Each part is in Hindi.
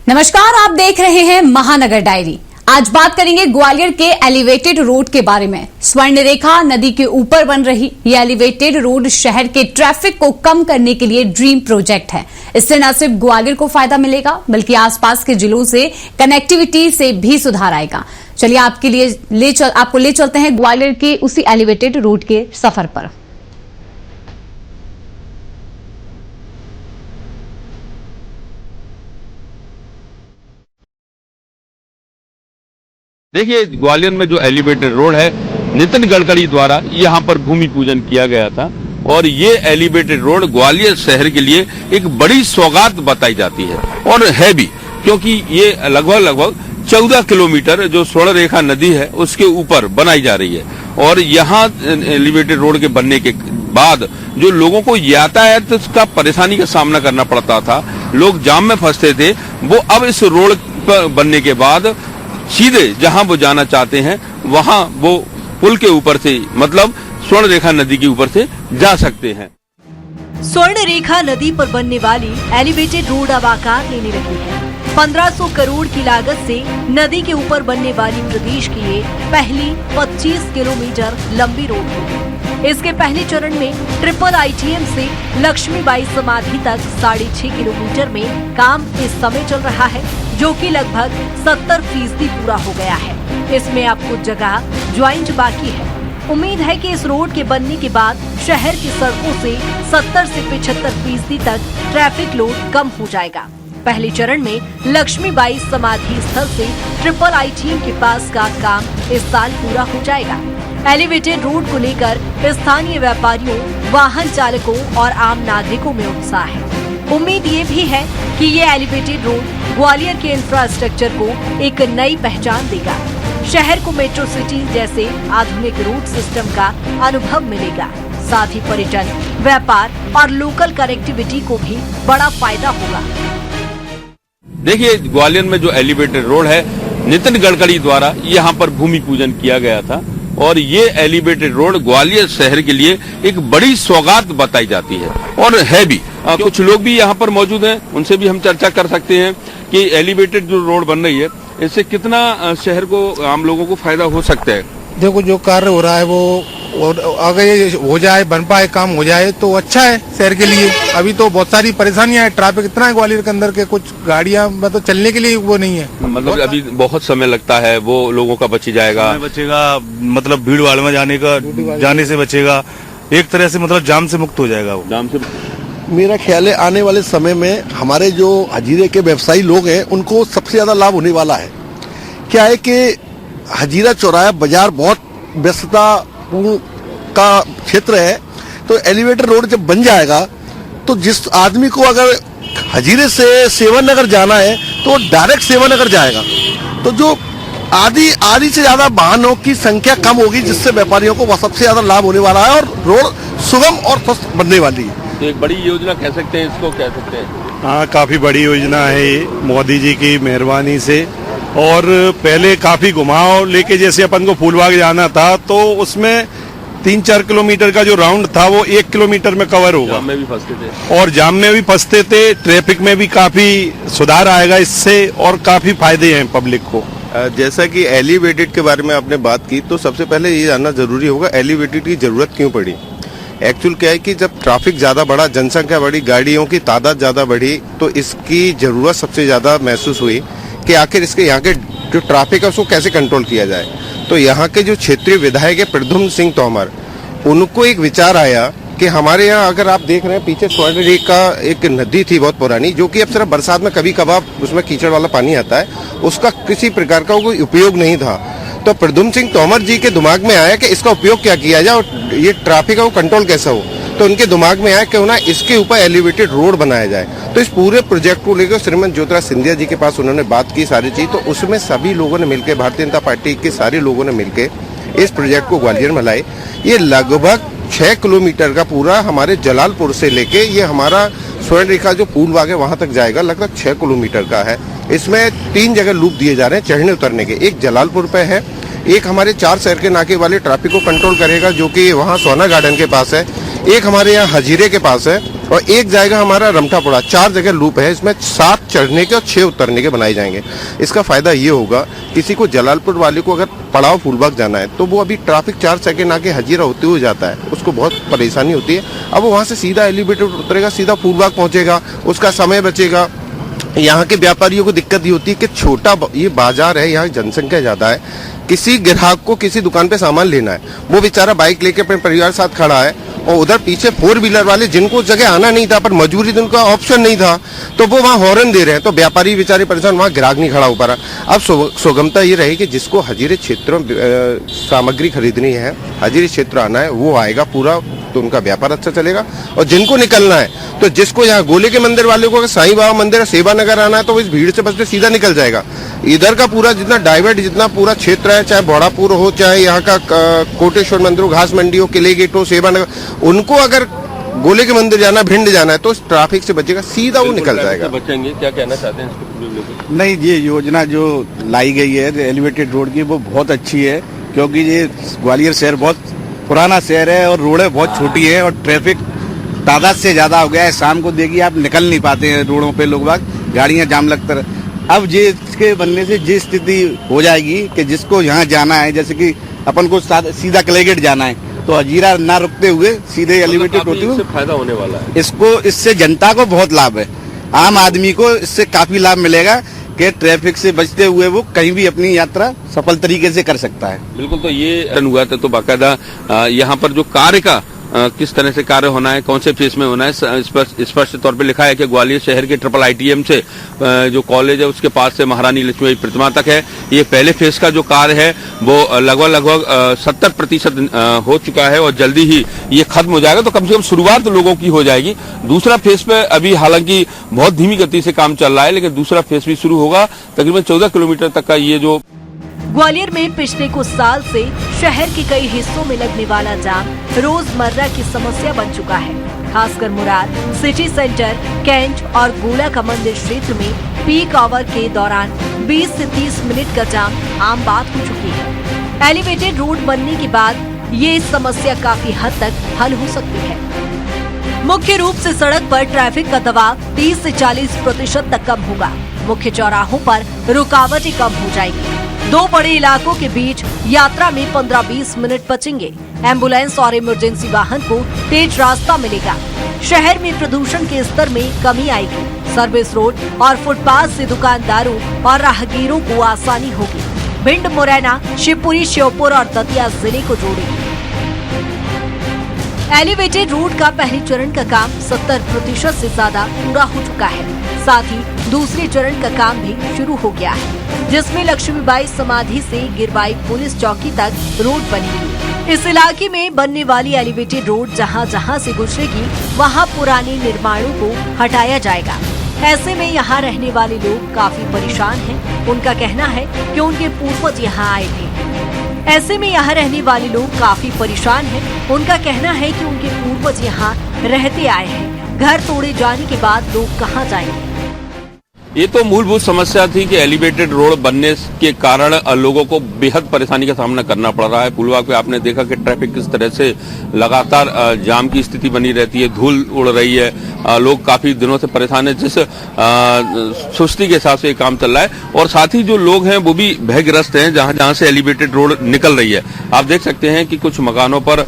नमस्कार, आप देख रहे हैं महानगर डायरी। आज बात करेंगे ग्वालियर के एलिवेटेड रोड के बारे में। स्वर्णरेखा नदी के ऊपर बन रही ये एलिवेटेड रोड शहर के ट्रैफिक को कम करने के लिए ड्रीम प्रोजेक्ट है। इससे न सिर्फ ग्वालियर को फायदा मिलेगा बल्कि आसपास के जिलों से कनेक्टिविटी से भी सुधार आएगा। चलिए आपको ले चलते हैं ग्वालियर के उसी एलिवेटेड रोड के सफर पर। देखिए, ग्वालियर में जो एलिवेटेड रोड है, नितिन गडकरी द्वारा यहाँ पर भूमि पूजन किया गया था और ये एलिवेटेड रोड ग्वालियर शहर के लिए एक बड़ी सौगात बताई जाती है और है भी, क्योंकि ये लगभग 14 किलोमीटर जो स्वर्ण रेखा नदी है उसके ऊपर बनाई जा रही है। और यहाँ एलिवेटेड रोड के बनने के बाद जो लोगों को यातायात का परेशानी का सामना करना पड़ता था, लोग जाम में फंसते थे, वो अब इस रोड पर बनने के बाद सीधे जहां वो जाना चाहते हैं वहां वो पुल के ऊपर से, मतलब स्वर्ण रेखा नदी के ऊपर से जा सकते हैं। स्वर्ण रेखा नदी पर बनने वाली एलिवेटेड रोड अब आकार लेने लगी है। 1500 करोड़ की लागत से नदी के ऊपर बनने वाली प्रदेश की ये पहली 25 किलोमीटर लंबी रोड होगी। इसके पहले चरण में ट्रिपल ITM से लक्ष्मीबाई समाधि तक 6.5 किलोमीटर में काम इस समय चल रहा है, जो कि लगभग 70% पूरा हो गया है। इसमें अब कुछ जगह ज्वाइंट बाकी है। उम्मीद है कि इस रोड के बनने के बाद शहर की सड़कों से 70 से 75% तक ट्रैफिक लोड कम हो जाएगा। पहले चरण में लक्ष्मीबाई समाधि स्थल से ट्रिपल ITM के पास का काम इस साल पूरा हो जाएगा। एलिवेटेड रोड को लेकर स्थानीय व्यापारियों, वाहन चालकों और आम नागरिकों में उत्साह है। उम्मीद ये भी है कि ये एलिवेटेड रोड ग्वालियर के इंफ्रास्ट्रक्चर को एक नई पहचान देगा। शहर को मेट्रो सिटी जैसे आधुनिक रूट सिस्टम का अनुभव मिलेगा। साथ ही पर्यटन, व्यापार और लोकल कनेक्टिविटी को भी बड़ा फायदा होगा। देखिए, ग्वालियर में जो एलिवेटेड रोड है, नितिन गडकरी द्वारा यहाँ पर भूमि पूजन किया गया था और ये एलिवेटेड रोड ग्वालियर शहर के लिए एक बड़ी सौगात बताई जाती है और है भी। कुछ लोग भी यहाँ पर मौजूद हैं, उनसे भी हम चर्चा कर सकते हैं कि एलिवेटेड जो रोड बन रही है इससे कितना शहर को, आम लोगों को फायदा हो सकता है। देखो, जो कार्य हो रहा है वो अगर ये हो जाए, बन पाए, काम हो जाए तो अच्छा है शहर के लिए। अभी तो बहुत सारी परेशानियां हैं, ट्रैफिक इतना है ग्वालियर के अंदर के, कुछ गाड़ियां मतलब चलने के लिए वो नहीं है। मतलब अभी बहुत समय लगता है, वो लोगों का बच जाएगा, मतलब भीड़ भाड़ में जाने से बचेगा। एक तरह से मतलब जाम से मुक्त हो जाएगा वो। जाम से मेरा ख्याल है आने वाले समय में हमारे जो हजीरे के व्यवसायी लोग हैं उनको सबसे ज्यादा लाभ होने वाला है। क्या है कि हजीरा चौराहा बाजार बहुत व्यस्तता का क्षेत्र है, तो एलिवेटेड रोड जब बन जाएगा तो जिस आदमी को अगर हजीरे से सेवन नगर जाना है तो डायरेक्ट सेवन नगर जाएगा। तो जो आधी से ज्यादा वाहनों की संख्या कम होगी, जिससे व्यापारियों को सबसे ज्यादा लाभ होने वाला है और रोड सुगम और स्वस्थ बनने वाली है। तो एक बड़ी योजना कह सकते हैं, इसको कह सकते हैं। हाँ, काफी बड़ी योजना है ये, मोदी जी की मेहरबानी से। और पहले काफी घुमाव लेके, जैसे अपन को फूलबाग जाना था तो उसमें 3-4 किलोमीटर का जो राउंड था वो 1 किलोमीटर में कवर होगा। जाम में भी फंसते थे और जाम में भी फंसते थे। ट्रैफिक में भी काफी सुधार आएगा इससे और काफी फायदे हैं पब्लिक को। जैसा कि एलिवेटेड के बारे में आपने बात की, तो सबसे पहले ये जानना जरूरी होगा एलिवेटेड की जरूरत क्यों पड़ी। एक्चुअल क्या है कि जब ट्रैफिक ज्यादा बढ़ा, जनसंख्या बढ़ी, गाड़ियों की तादाद ज्यादा बढ़ी, तो इसकी जरूरत सबसे ज्यादा महसूस हुई कि आखिर इसके यहाँ के जो ट्रैफिक है उसको कैसे कंट्रोल किया जाए। तो यहाँ के जो क्षेत्रीय विधायक है प्रद्युम्न सिंह तोमर, उनको एक विचार आया कि हमारे यहाँ अगर आप देख रहे हैं पीछे स्वर्ण रेखा एक नदी थी बहुत पुरानी, जो कि अब सिर्फ बरसात में कभी कभार उसमें कीचड़ वाला पानी आता है, उसका किसी प्रकार का कोई उपयोग नहीं था। तो प्रद्युम्न सिंह तोमर जी के दिमाग में आया कि इसका उपयोग क्या किया जाए और ये ट्रैफिक का कंट्रोल कैसा हो। तो उनके दिमाग में आया क्यों ना इसके ऊपर एलिवेटेड रोड बनाया जाए। तो इस पूरे प्रोजेक्ट को लेकर श्रीमती ज्योतिराज सिंधिया जी के पास उन्होंने बात की सारी चीज, तो उसमें सभी लोगों ने मिलकर, भारतीय जनता पार्टी के सारे लोगों ने मिलकर इस प्रोजेक्ट को ग्वालियर में लाए। ये लगभग 6 किलोमीटर का पूरा हमारे जलालपुर से लेके ये हमारा स्वर्ण रेखा जो फूलबाग है वहां तक जाएगा, लगभग 6 किलोमीटर का है। इसमें 3 जगह लूप दिए जा रहे हैं चढ़ने उतरने के। एक जलालपुर पे है, एक हमारे 4 शहर के नाके वाले ट्रैफिक को कंट्रोल करेगा जो कि वहाँ सोना गार्डन के पास है, एक हमारे यहाँ हजीरे के पास है और एक जाएगा हमारा रमठापुरा, 4 जगह लूप है, इसमें 7 चढ़ने के और 6 उतरने के बनाए जाएंगे। इसका फायदा ये होगा, किसी को जलालपुर वाले को अगर पड़ाव फूलबाग जाना है तो वो अभी ट्रैफिक 4 सेकंड आके हजीरा होते हुए जाता है, उसको बहुत परेशानी होती है। अब वो वहां से सीधा एलिवेटेड उतरेगा, सीधा फूलबाग पहुंचेगा, उसका समय बचेगा। यहाँ के व्यापारियों को दिक्कत ये होती है कि छोटा ये बाजार है, यहाँ जनसंख्या ज्यादा है, किसी ग्राहक को किसी दुकान पे सामान लेना है, वो बेचारा बाइक लेके अपने परिवार साथ खड़ा है, और उधर पीछे 4 व्हीलर वाले जिनको उस जगह आना नहीं था, पर मजबूरी थी, उनका ऑप्शन नहीं था, तो वो वहाँ हॉर्न दे रहे हैं, तो व्यापारी बेचारे परेशान, वहाँ ग्राहक नहीं खड़ा हो पा रहा। अब सुगमता ये रही कि जिसको हजीरे क्षेत्रों सामग्री खरीदनी है, हजीरे क्षेत्र आना है, वो आएगा पूरा, तो उनका व्यापार अच्छा चलेगा। और जिनको निकलना है, तो जिसको यहाँ गोले के मंदिर वाले को अगर साईं बाबा मंदिर सेवा नगर आना है, तो वो इस भीड़ से बचते सीधा निकल जाएगा। इधर का पूरा जितना डाइवर्ट, जितना पूरा क्षेत्र है, चाहे बौड़ापुर हो, चाहे यहाँ का कोटेश्वर मंदिर हो, घास मंडी हो, किले गेट हो, सेवा नगर, उनको अगर गोले के मंदिर जाना, भिंड जाना है, तो ट्रैफिक से बचेगा, सीधा वो निकल जाएगा। बचेंगे, क्या कहना चाहते हैं इसको? नहीं, ये योजना जो लाई गई है एलिवेटेड रोड की, वो बहुत अच्छी है, क्योंकि ये ग्वालियर शहर बहुत पुराना शहर है और रोडें बहुत छोटी है और ट्रैफिक तादाद से ज्यादा हो गया है। शाम को देखिए आप निकल नहीं पाते हैं रोडों पे, लोग बाग गाड़ियां जाम लगता है। अब ये इसके बनने से ये स्थिति हो जाएगी कि जिसको यहाँ जाना है, जैसे कि अपन को सीधा किलेगेट जाना है, तो हजीरा ना रुकते हुए सीधे एलिवेटेड होते हुए फायदा होने वाला है। इससे जनता को बहुत लाभ है, आम आदमी को इससे काफी लाभ मिलेगा कि ट्रैफिक से बचते हुए वो कहीं भी अपनी यात्रा सफल तरीके से कर सकता है। बिल्कुल, तो ये हुआ था, तो बाकायदा यहाँ पर जो कार्य का किस तरह से कार्य होना है, कौन से फेज में होना है, स्पष्ट तौर पे लिखा है कि ग्वालियर शहर के ट्रिपल ITM से जो कॉलेज है उसके पास से महारानी लक्ष्मीबाई प्रतिमा तक है। ये पहले फेज का जो कार्य है वो लगभग 70% हो चुका है और जल्दी ही ये खत्म हो जाएगा, तो कम से कम शुरुआत लोगों की हो जाएगी। दूसरा फेज पे अभी हालांकि बहुत धीमी गति से काम चल रहा है, लेकिन दूसरा फेज भी शुरू होगा। तकरीबन 14 किलोमीटर तक का ये जो ग्वालियर में पिछले कुछ साल से शहर के कई हिस्सों में लगने वाला जाम रोजमर्रा की समस्या बन चुका है। खासकर मुराद, सिटी सेंटर, कैंट और गोला का मंदिर क्षेत्र में पीक आवर के दौरान 20 से 30 मिनट का जाम आम बात हो चुकी है। एलिवेटेड रोड बनने के बाद ये समस्या काफी हद तक हल हो सकती है। मुख्य रूप से सड़क पर ट्रैफिक का दबाव 30 से 40% तक कम होगा। मुख्य चौराहों पर रुकावटें कम हो जाएगी। 2 बड़े इलाकों के बीच यात्रा में 15-20 मिनट बचेंगे। एम्बुलेंस और इमरजेंसी वाहन को तेज रास्ता मिलेगा। शहर में प्रदूषण के स्तर में कमी आएगी। सर्विस रोड और फुटपाथ से दुकानदारों और राहगीरों को आसानी होगी। भिंड, मुरैना, शिवपुरी, श्योपुर और दतिया जिले को जोड़ेगी। एलिवेटेड रोड का पहले चरण का काम 70% से ज्यादा पूरा हो चुका है। साथ ही दूसरे चरण का काम भी शुरू हो गया है, जिसमें लक्ष्मीबाई समाधि से गिरवाई पुलिस चौकी तक रोड बनेगी। इस इलाके में बनने वाली एलिवेटेड रोड जहां जहां से गुजरेगी, वहां पुराने निर्माणों को हटाया जाएगा। ऐसे में यहाँ रहने वाले लोग काफी परेशान हैं। उनका कहना है कि उनके पूर्वज यहाँ आए थे। ऐसे में यहाँ रहने वाले लोग काफी परेशान हैं। उनका कहना है कि उनके पूर्वज यहाँ रहते आए हैं। घर तोड़े जाने के बाद लोग कहाँ जाएंगे? ये तो मूलभूत समस्या थी कि एलिवेटेड रोड बनने के कारण लोगों को बेहद परेशानी का सामना करना पड़ रहा है। फूलबाग पे आपने देखा कि ट्रैफिक किस तरह से लगातार जाम की स्थिति बनी रहती है, धूल उड़ रही है, लोग काफी दिनों से परेशान है, जिस सुस्ती के हिसाब से ये काम चल रहा है। और साथ ही जो लोग हैं वो भी भयग्रस्त हैं जहां जहां से एलिवेटेड रोड निकल रही है। आप देख सकते हैं कि कुछ मकानों पर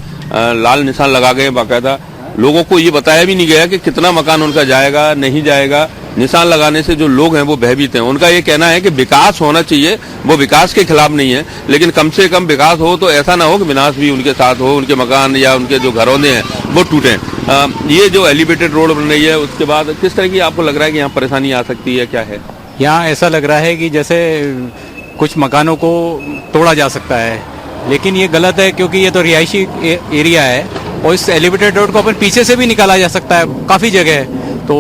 लाल निशान लगा गए बाकायदा। लोगों को ये बताया भी नहीं गया कि कितना मकान उनका जाएगा नहीं जाएगा। निशान लगाने से जो लोग हैं वो भयभीत हैं। उनका ये कहना है कि विकास होना चाहिए, वो विकास के खिलाफ नहीं है, लेकिन कम से कम विकास हो तो ऐसा ना हो कि विनाश भी उनके साथ हो, उनके मकान या उनके जो घरौंदे हैं वो टूटें। ये जो एलिवेटेड रोड बन रही है उसके बाद किस तरह की आपको लग रहा है कि यहाँ परेशानी आ सकती है, क्या है? यहाँ ऐसा लग रहा है कि जैसे कुछ मकानों को तोड़ा जा सकता है, लेकिन ये गलत है क्योंकि ये तो रिहायशी एरिया है और इस एलिवेटेड रोड को अपन पीछे से भी निकाला जा सकता है, काफ़ी जगह है। तो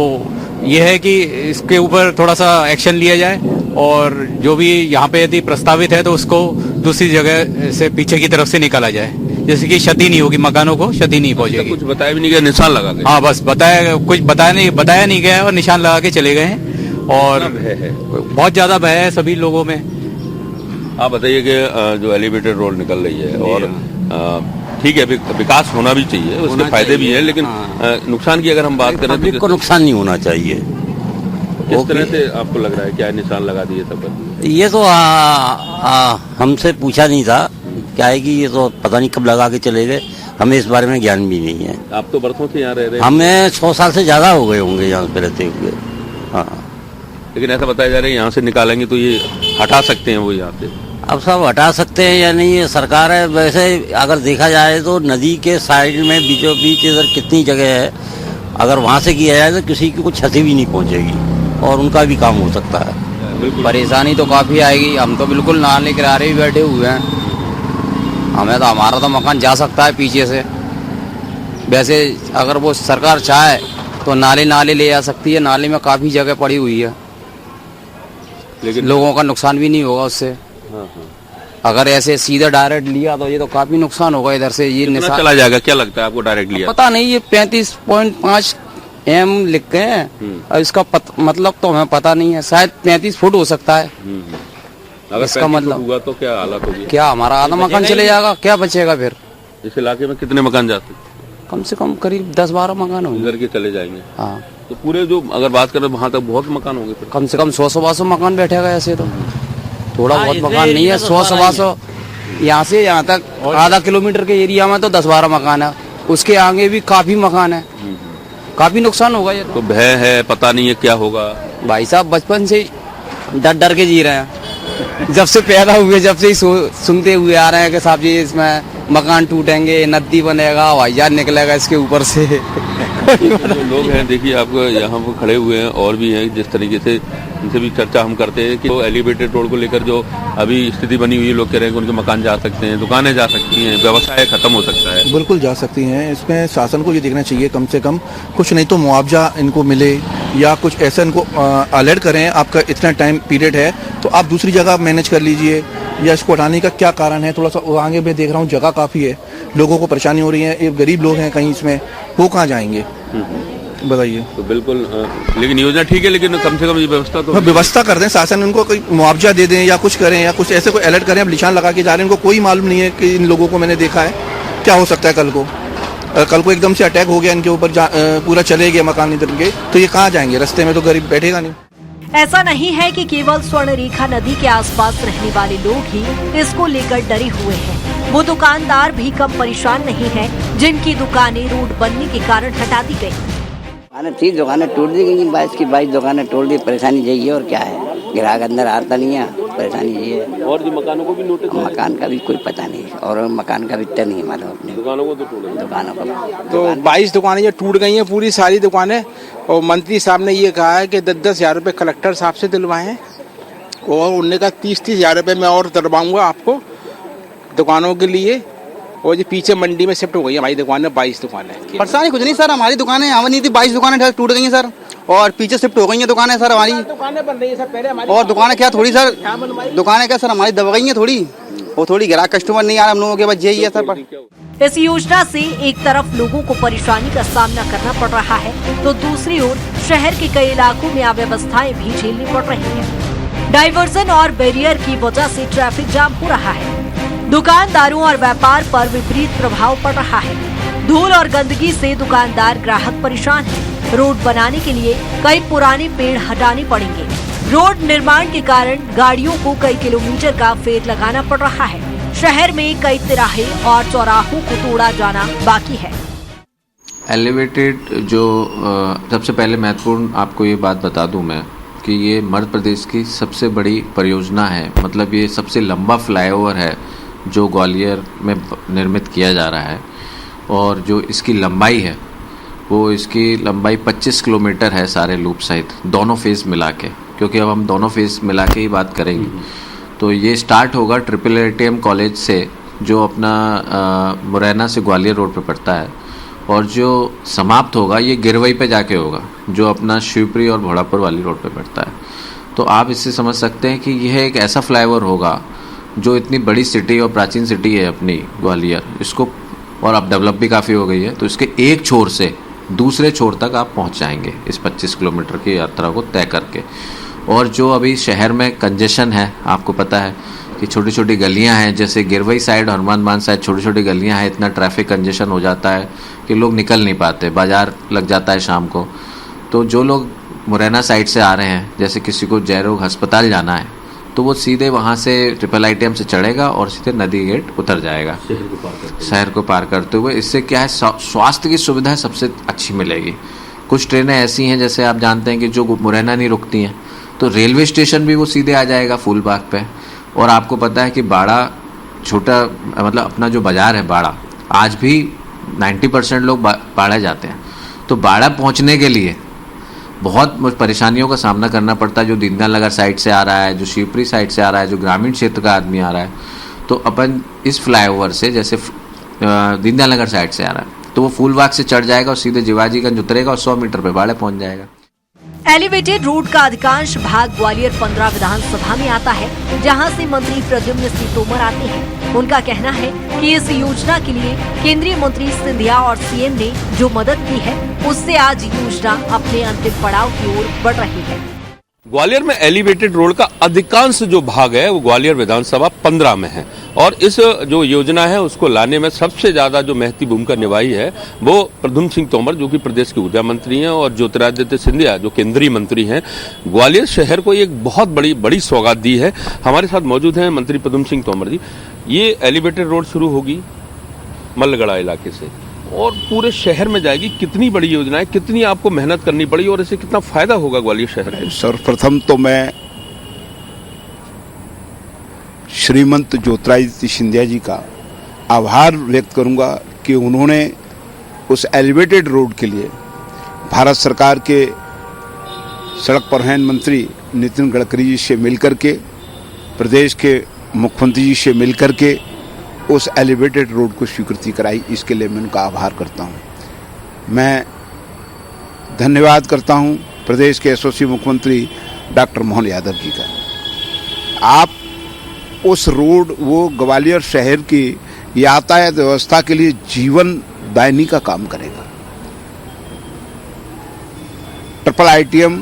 ये है कि इसके ऊपर थोड़ा सा एक्शन लिया जाए और जो भी यहाँ पे यदि प्रस्तावित है तो उसको दूसरी जगह से पीछे की तरफ से निकाला जाए, जैसे कि क्षति नहीं होगी, मकानों को क्षति नहीं पहुंचेगी। कुछ बताया भी नहीं गया, निशान लगा गए। हाँ, बस कुछ बताया नहीं गया और निशान लगा के चले गए हैं और बहुत ज्यादा भय है सभी लोगों में। आप बताइए कि जो एलिवेटेड रोड निकल रही है और ठीक है, विकास होना भी चाहिए, उसके फायदे भी हैं, लेकिन नुकसान की अगर हम बात करें पब्लिक को नुकसान नहीं होना चाहिए। किस तरह से आपको लग रहा है, क्या निशान लगा दिए तब? ये तो हमसे पूछा नहीं था, क्या है कि ये तो पता नहीं कब लगा के चले गए, हमें इस बारे में ज्ञान भी नहीं है। आप तो बरसों से यहाँ रह रहे हैं। हमें 100 साल से ज्यादा हो गए होंगे यहाँ पे रहते हुए। हाँ, लेकिन ऐसा बताया जा रहा है यहाँ से निकालेंगे तो ये हटा सकते हैं वो यहाँ से। अब सब हटा सकते हैं या नहीं, ये सरकार है। वैसे अगर देखा जाए तो नदी के साइड में बीचों बीच इधर कितनी जगह है, अगर वहाँ से किया जाए तो किसी की कुछ क्षति भी नहीं पहुँचेगी और उनका भी काम हो सकता है। परेशानी तो काफी आएगी, हम तो बिल्कुल नाले किनारे ही बैठे हुए हैं, हमें तो हमारा तो मकान जा सकता है पीछे से। वैसे अगर वो सरकार चाहे तो नाले ले जा सकती है, नाले में काफी जगह पड़ी हुई है, लेकिन लोगों का नुकसान भी नहीं होगा उससे। अगर ऐसे सीधा डायरेक्ट लिया तो ये तो काफी नुकसान होगा इधर से। ये चला जाएगा, क्या लगता है आपको डायरेक्ट लिया? पता नहीं, ये 35.5 m लिख के हैं और इसका मतलब तो हमें पता नहीं है, शायद 35 फुट हो सकता है। अगर इसका मतलब हुआ तो क्या हालत होगी? क्या हमारा आधा मकान चले जाएगा, क्या बचेगा फिर? इस इलाके में कितने मकान जाते? कम से कम करीब 10-12 मकान होंगे इधर के चले जाएंगे। हाँ, तो पूरे जो अगर बात करें वहाँ तक बहुत मकान होंगे फिर। कम से कम 100-150 मकान बैठेगा ऐसे तो। थोड़ा बहुत मकान नहीं है, 100-150 यहाँ से यहाँ तक आधा किलोमीटर के एरिया में तो 10-12 मकान है, उसके आगे भी काफी मकान है, काफी नुकसान होगा ये तो। भय है, पता नहीं है क्या होगा। भाई साहब बचपन से डर के जी रहे हैं, जब से पैदा हुए जब से ही सुनते हुए आ रहे हैं कि साहब जी इसमें मकान टूटेंगे, नदी बनेगा, हवाई जहाज निकलेगा इसके ऊपर से। जो लोग हैं देखिए आपको यहाँ पर खड़े हुए हैं और भी हैं, जिस तरीके से इनसे भी चर्चा हम करते हैं कि वो एलिवेटेड रोड को लेकर जो अभी स्थिति बनी हुई है, लोग कह रहे हैं कि उनके मकान जा सकते हैं, दुकानें जा सकती हैं, व्यवसाय खत्म हो सकता है। बिल्कुल जा सकती हैं। इसमें शासन को ये देखना चाहिए कम से कम कुछ नहीं तो मुआवजा इनको मिले या कुछ ऐसा इनको अलर्ट करें, आपका इतना टाइम पीरियड है तो आप दूसरी जगह मैनेज कर लीजिए, या इसको हटाने का क्या कारण है। थोड़ा सा आगे मैं देख रहा हूँ जगह काफ़ी है, लोगों को परेशानी हो रही है, ये गरीब लोग हैं कहीं, इसमें वो कहाँ जाएंगे बताइए। तो बिल्कुल, लेकिन योजना ठीक है, लेकिन कम से कम ये व्यवस्था तो व्यवस्था कर दें, शासन उनको कोई मुआवजा दे दें या कुछ करें या कुछ ऐसे कोई अलर्ट करें। अब निशान लगा के जा रहे हैं, इनको कोई मालूम नहीं है कि इन लोगों को मैंने देखा है क्या हो सकता है कल को एकदम से अटैक हो गया इनके ऊपर, पूरा चले गए मकान इधर के, तो ये कहाँ जाएंगे? रास्ते में तो गरीब बैठेगा नहीं। ऐसा नहीं है कि केवल स्वर्णरेखा नदी के आसपास रहने वाले लोग ही इसको लेकर डरे हुए हैं, वो दुकानदार भी कम परेशान नहीं है जिनकी दुकानें रोड बनने के कारण हटा दी गयी। दुकानें टूट दी गई, 22 की 22 दुकानें तोड़ दी, परेशानी यही है और क्या है, ग्राहक अंदर आता नहीं है, परेशानी यही है। और जो मकानों को भी नोटिस, मकान का भी कोई पता नहीं और मकान का भी इतना नहीं मालूम अपने दुकानों को तो टूट, दुकानों का तो 22 दुकानें जो टूट गई हैं पूरी सारी दुकानें, और मंत्री साहब ने ये कहा है कि 10-10 हज़ार रुपये कलेक्टर साहब से दिलवाए हैं और उन्होंने कहा 30-30 हज़ार रुपये मैं और दिलवाऊंगा आपको दुकानों के लिए। और जो पीछे मंडी में शिफ्ट हो गई है हमारी दुकानें, 22 दुकानें। परेशानी कुछ नहीं सर, हमारी दुकानें यहाँ नहीं थी, 22 दुकानें टूट गई हैं सर, और पीछे शिफ्ट हो गई हैं दुकानें सर हमारी। दुकानें बन रही है सर पहले हमारी, और दुकानें क्या थोड़ी सर, दुकानें क्या सर हमारी दब गई हैं थोड़ी, वो थोड़ी ग्राहक कस्टमर नहीं आ रहा हम लोगों के पास, यही है सर। इस योजना से एक तरफ लोगों को परेशानी का सामना करना पड़ रहा है तो दूसरी ओर शहर के कई इलाकों में अव्यवस्थाएं भी झेलनी पड़ रही हैं। डाइवर्जन और बैरियर की वजह से ट्रैफिक जाम हो रहा है, दुकानदारों और व्यापार पर विपरीत प्रभाव पड़ रहा है। धूल और गंदगी से दुकानदार ग्राहक परेशान है। रोड बनाने के लिए कई पुराने पेड़ हटाने पड़ेंगे। रोड निर्माण के कारण गाड़ियों को कई किलोमीटर का फेर लगाना पड़ रहा है। शहर में कई तिराहे और चौराहों को तोड़ा जाना बाकी है। एलिवेटेड जो सबसे पहले महत्वपूर्ण आपको ये बात बता दूं मैं कि ये मध्य प्रदेश की सबसे बड़ी परियोजना है, मतलब ये सबसे लंबा फ्लाईओवर है जो ग्वालियर में निर्मित किया जा रहा है। और जो इसकी लंबाई है वो इसकी लंबाई 25 किलोमीटर है सारे लूप सहित, दोनों फेज़ मिला के, क्योंकि अब हम दोनों फेज़ मिला के ही बात करेंगे। तो ये स्टार्ट होगा AAATM कॉलेज से जो अपना मुरैना से ग्वालियर रोड पे पड़ता है, और जो समाप्त होगा ये गिरवई पे जाके होगा जो अपना शिवपुरी और भोड़ापुर वाली रोड पे पड़ता है। तो आप इससे समझ सकते हैं कि यह एक ऐसा फ्लाईओवर होगा जो इतनी बड़ी सिटी और प्राचीन सिटी है अपनी ग्वालियर, इसको, और अब डेवलप भी काफ़ी हो गई है, तो इसके एक छोर से दूसरे छोर तक आप पहुंच जाएंगे इस 25 किलोमीटर की यात्रा को तय करके। और जो अभी शहर में कंजेशन है, आपको पता है कि छोटी छोटी गलियां हैं, जैसे गिरवई साइड और हनुमान बांध साइड छोटी छोटी गलियां हैं, इतना ट्रैफिक कंजेशन हो जाता है कि लोग निकल नहीं पाते, बाजार लग जाता है शाम को। तो जो लोग मुरैना साइड से आ रहे हैं, जैसे किसी को जयरोग अस्पताल जाना है, तो वो सीधे वहाँ से IIITM से चढ़ेगा और सीधे नदी गेट उतर जाएगा शहर को पार करते हुए। इससे क्या है, स्वास्थ्य की सुविधा सबसे अच्छी मिलेगी। कुछ ट्रेनें ऐसी हैं, जैसे आप जानते हैं कि जो मुरैना नहीं रुकती हैं, तो रेलवे स्टेशन भी वो सीधे आ जाएगा फूलबाग पे। और आपको पता है कि बाड़ा छोटा, मतलब अपना जो बाजार है बाड़ा, आज भी 90% लोग बाड़ा जाते हैं। तो बाड़ा पहुंचने के लिए बहुत परेशानियों का सामना करना पड़ता है, जो दीनदयाल नगर साइड से आ रहा है, जो शिवपुरी साइड से आ रहा है, जो ग्रामीण क्षेत्र का आदमी आ रहा है। तो अपन इस फ्लाईओवर से, जैसे दीनदयाल नगर साइड से आ रहा है, तो वो फूलबाग से चढ़ जाएगा और सीधे जिवाजीगंज उतरेगा और 100 मीटर पे बाड़े पहुंच जाएगा। एलिवेटेड रोड का अधिकांश भाग ग्वालियर 15 विधानसभा में आता है, जहां से मंत्री प्रद्युम्न सिंह तोमर आते हैं। उनका कहना है कि इस योजना के लिए केंद्रीय मंत्री सिंधिया और सीएम ने जो मदद की है, उससे आज योजना अपने अंतिम पड़ाव की ओर बढ़ रही है। ग्वालियर में एलिवेटेड रोड का अधिकांश जो भाग है वो ग्वालियर विधानसभा 15 में है, और इस जो योजना है उसको लाने में सबसे ज्यादा जो महती भूमिका निभाई है वो प्रद्युम्न सिंह तोमर, जो कि प्रदेश के ऊर्जा मंत्री हैं, और ज्योतिरादित्य सिंधिया, जो केंद्रीय मंत्री हैं। ग्वालियर शहर को एक बहुत बड़ी सौगात दी है। हमारे साथ मौजूद हैं मंत्री प्रद्युम्न सिंह तोमर जी। ये एलिवेटेड रोड शुरू होगी मल्लगढ़ा इलाके से और पूरे शहर में जाएगी। कितनी बड़ी योजना है, कितनी आपको मेहनत करनी पड़ी और इससे कितना फायदा होगा ग्वालियर शहर को? सर्वप्रथम तो मैं श्रीमंत ज्योतिरादित्य सिंधिया जी का आभार व्यक्त करूंगा कि उन्होंने उस एलिवेटेड रोड के लिए भारत सरकार के सड़क परिवहन मंत्री नितिन गडकरी जी से मिलकर के, प्रदेश के मुख्यमंत्री जी से मिलकर के उस एलिवेटेड रोड को स्वीकृति कराई। इसके लिए मैं उनका आभार करता हूं। मैं धन्यवाद करता हूं प्रदेश के यशस्वी मुख्यमंत्री डॉक्टर मोहन यादव जी का। आप उस रोड, वो ग्वालियर शहर की यातायात व्यवस्था के लिए जीवन दायिनी का काम करेगा। IIITM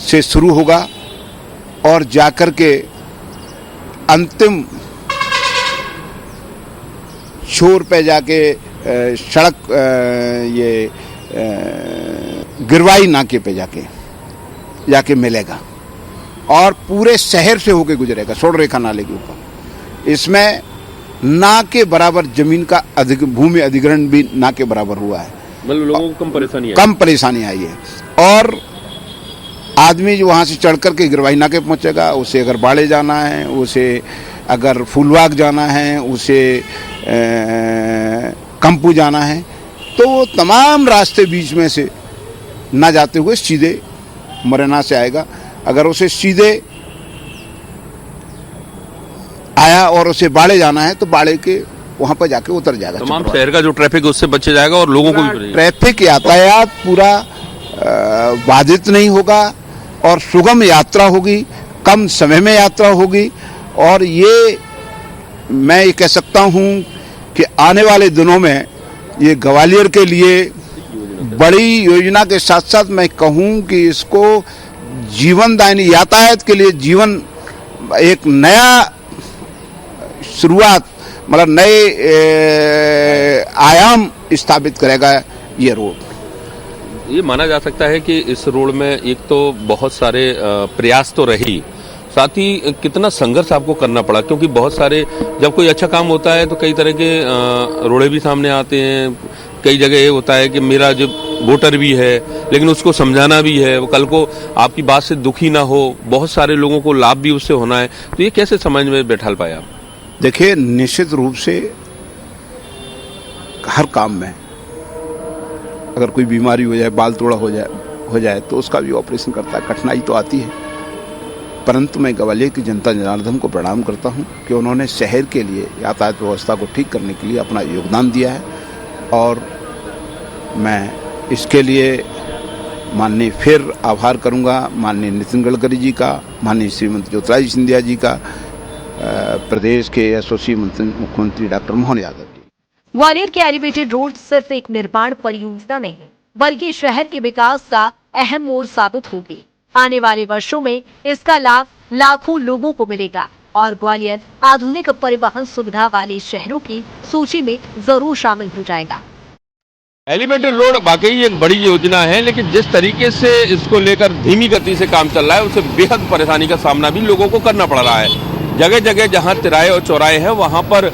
से शुरू होगा और जाकर के अंतिम छोर पे जाके सड़क ये गिरवाई नाके पे जाके मिलेगा और पूरे शहर से होके गुजरेगा स्वर्ण रेखा नाले के ऊपर। इसमें ना के बराबर जमीन का भूमि अधिग्रहण भी ना के बराबर हुआ है। मतलब लोगों को कम परेशानी आई है। और आदमी जो वहाँ से चढ़ करके गिरवाई नाके पहुँचेगा, उसे अगर बाड़े जाना है, उसे अगर फूलबाग जाना है, उसे कंपू जाना है, तो वो तमाम रास्ते बीच में से ना जाते हुए सीधे मुरैना से आएगा। अगर उसे सीधे आया और उसे बाड़े जाना है तो बाड़े के वहां पर जाके उतर जाएगा। तमाम शहर का जो ट्रैफिक है उससे बच जाएगा और लोगों को भी ट्रैफिक यातायात पूरा बाधित नहीं होगा और सुगम यात्रा होगी, कम समय में यात्रा होगी। और ये मैं ये कह सकता हूं कि आने वाले दिनों में ये ग्वालियर के लिए बड़ी योजना के साथ साथ मैं कहूं कि इसको जीवनदायिनी, यातायात के लिए जीवन, एक नया शुरुआत, मतलब नए आयाम स्थापित करेगा ये रोड। ये माना जा सकता है कि इस रोड में एक तो बहुत सारे प्रयास तो रही, साथ ही कितना संघर्ष आपको करना पड़ा, क्योंकि बहुत सारे जब कोई अच्छा काम होता है तो कई तरह के रोड़े भी सामने आते हैं। कई जगह ये होता है कि मेरा जो वोटर भी है लेकिन उसको समझाना भी है, वो कल को आपकी बात से दुखी ना हो, बहुत सारे लोगों को लाभ भी उससे होना है। तो ये कैसे समझ में बैठा पाए आप? देखिए, निश्चित रूप से हर काम में अगर कोई बीमारी हो जाए, बाल तोड़ा हो जाए तो उसका भी ऑपरेशन करता है, कठिनाई तो आती है। परंतु मैं ग्वालियर की जनता जनार्दन को प्रणाम करता हूं कि उन्होंने शहर के लिए यातायात व्यवस्था को ठीक करने के लिए अपना योगदान दिया है और मैं इसके लिए माननीय फिर आभार करूंगा माननीय नितिन गडकरी जी का, माननीय श्रीमती ज्योतिरादित्य सिंधिया जी का, प्रदेश के यशस्वी मुख्यमंत्री डॉक्टर मोहन यादव जी। ग्वालियर के एलिवेटेड रोड सिर्फ एक निर्माण परियोजना नहीं, बल्कि शहर के विकास का अहम मोड़ साबित होगी। आने वाले वर्षों में इसका लाभ लाखों लोगों को मिलेगा और ग्वालियर आधुनिक परिवहन सुविधा वाले शहरों की सूची में जरूर शामिल हो जाएगा। एलिवेटेड रोड वाकई एक बड़ी योजना है, लेकिन जिस तरीके से इसको लेकर धीमी गति से काम चल रहा है उससे बेहद परेशानी का सामना भी लोगों को करना पड़ रहा है। जगह जगह जहां तिराहे और चौराहे हैं वहां पर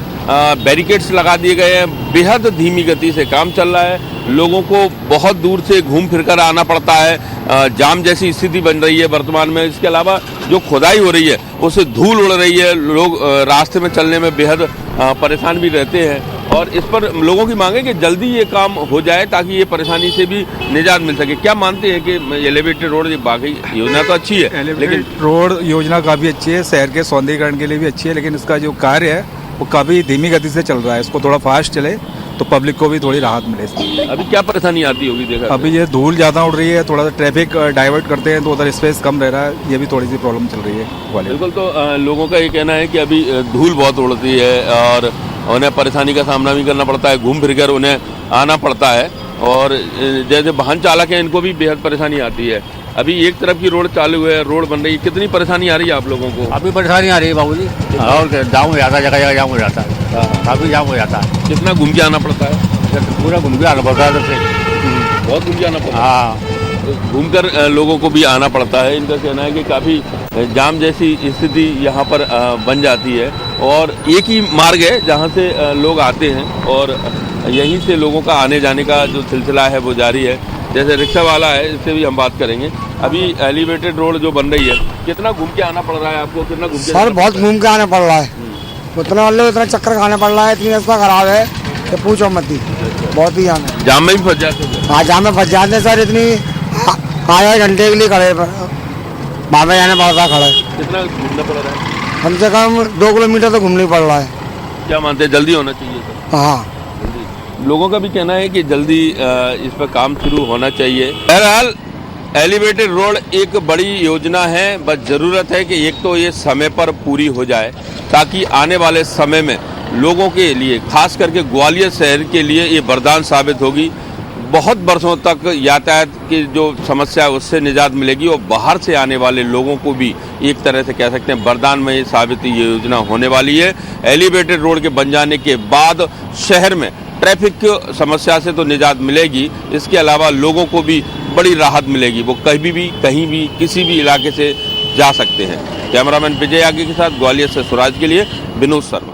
बैरिकेड्स लगा दिए गए हैं। बेहद धीमी गति से काम चल रहा है, लोगों को बहुत दूर से घूम फिर कर आना पड़ता है। जाम जैसी स्थिति बन रही है वर्तमान में। इसके अलावा जो खुदाई हो रही है उससे धूल उड़ रही है, लोग रास्ते में चलने में बेहद परेशान भी रहते हैं और इस पर लोगों की मांग है कि जल्दी ये काम हो जाए ताकि ये परेशानी से भी निजात मिल सके। क्या मानते हैं कि एलिवेटेड रोड बाकी योजना तो अच्छी है, लेकिन रोड योजना काफ़ी अच्छी है, शहर के सौंदर्यीकरण के लिए भी अच्छी है, लेकिन इसका जो कार्य है वो काफ़ी धीमी गति से चल रहा है। इसको थोड़ा फास्ट चले तो पब्लिक को भी थोड़ी राहत मिले। अभी क्या परेशानी आती होगी देखा? अभी ये धूल ज़्यादा उड़ रही है, थोड़ा सा ट्रैफिक डाइवर्ट करते हैं तो उधर स्पेस कम रह रहा है, ये भी थोड़ी सी प्रॉब्लम चल रही है। बिल्कुल, तो लोगों का ये कहना है कि अभी धूल बहुत उड़ती है और उन्हें परेशानी का सामना भी करना पड़ता है, घूम फिर कर उन्हें आना पड़ता है और जैसे वाहन चालक हैं इनको भी बेहद परेशानी आती है। अभी एक तरफ की रोड चालू है, रोड बन रही है, कितनी परेशानी आ रही है आप लोगों को? अभी परेशानी आ रही है बाबूजी, और जाम हो जाता है, जगह जगह जाम हो जाता है, काफी जाम हो जाता है। कितना घूम के आना पड़ता है? पूरा घूम के आना पड़ता है, बहुत घूम के आना पड़ता है। हाँ, घूमकर लोगों को भी आना पड़ता है। इनका कहना है कि काफी जाम जैसी स्थिति यहाँ पर बन जाती है और एक ही मार्ग है जहाँ से लोग आते हैं और यहीं से लोगों का आने जाने का जो सिलसिला है वो जारी है। जैसे रिक्शा वाला है, इससे भी हम बात करेंगे। अभी एलिवेटेड रोड जो बन रही है, कितना घूम के आना पड़ रहा है आपको? कितना घूम के? सर बहुत घूम के आना पड़ रहा है, उतना इतना चक्कर खाना पड़ रहा है, इतनी रास्ता खराब है कि पूछो मत ही, बहुत ही जाना। जाम में भी फंस जाते हैं? हाँ, जाम में फंस जाते हैं सर, इतनी आधे घंटे के लिए खड़े वहाँ पे जाना पड़ता है खड़े। कितना घूमना पड़ रहा है? कम से कम 2 किलोमीटर तो घूमना पड़ रहा है। क्या मानते हैं, जल्दी होना चाहिए सर? हाँ, लोगों का भी कहना है कि जल्दी इस पर काम शुरू होना चाहिए। बहरहाल एलिवेटेड रोड एक बड़ी योजना है, बस जरूरत है कि एक तो ये समय पर पूरी हो जाए ताकि आने वाले समय में लोगों के लिए, खास करके ग्वालियर शहर के लिए ये वरदान साबित होगी। बहुत वर्षों तक यातायात की जो समस्या है उससे निजात मिलेगी और बाहर से आने वाले लोगों को भी एक तरह से कह सकते हैं वरदान में ये साबित ये योजना होने वाली है। एलिवेटेड रोड के बन जाने के बाद शहर में ट्रैफिक की समस्या से तो निजात मिलेगी, इसके अलावा लोगों को भी बड़ी राहत मिलेगी। वो कहीं भी किसी भी इलाके से जा सकते हैं। कैमरामैन विजय आगे के साथ ग्वालियर से स्वराज के लिए विनोद शर्मा।